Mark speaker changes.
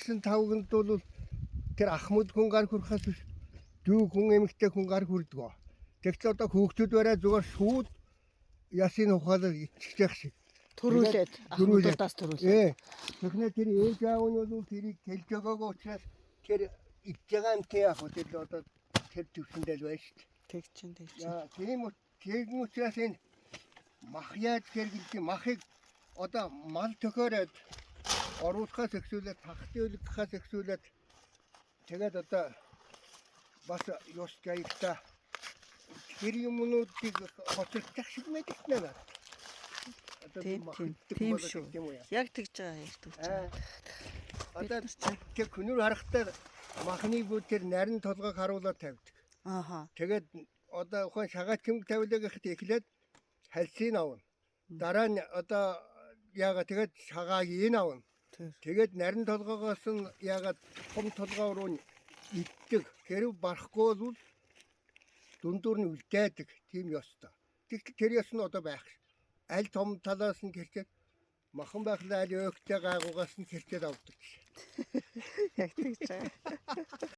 Speaker 1: гэсэн тавганд бол тэр ахмад хүн гар хүрхээс биш дүү хүн эмэгтэй хүн гар хүрдэг. Тэгтэл одоо хүүхдүүд барай зүгээр шууд ясын ухаалаар иччих шиг.
Speaker 2: Төрүүлээд ахмадуудаас төрүүлээд.
Speaker 1: Тэгэхээр тэр ээж аав нь бол тэрийг хэлж байгаагаа учраас тэр ич байгаа юм тий яг тэр одоо тэр төвшөндөл байна шүү дээ.
Speaker 2: Тэг чин.
Speaker 1: Яа тийм учраас энэ мах яаж хэрглэж махыг одоо мал төхөөрөөд оруулахаас эхлүүлээд тахтын үлгхээс эхлүүлээд тэгээд одоо бас ёс жаягта тэр юмнуудыг хоцорчих шиг мэдэгдэнэ.
Speaker 2: Тийм шүү. Яг тэгж байгаа ярьдаг.
Speaker 1: Одоо тэр хүнээр харахтаа махны бүд тэр нарийн толгойг харуулаад тавьдаг.
Speaker 2: Ааха.
Speaker 1: Тэгээд одоо ухаан шагаа чимэг тавилаа гэхэд эхлээд хальсыг авна. Дараа нь одоо яагаад тэгээд шагааг ийн авна. Тэгээд нарийн толгоогоос нь яагаад том толгой руу иддэг. Хэрв барахгүй бол дундуур нь үлдээдэг. Тийм ёстой. Тэгтэл тэр ёс нь одоо байх. Аль том талаас нь гэрчээд махан байхлаа аль өөхтэй гайгуугаас нь гэрчээд авдаг.
Speaker 2: Яг тэгж байгаа.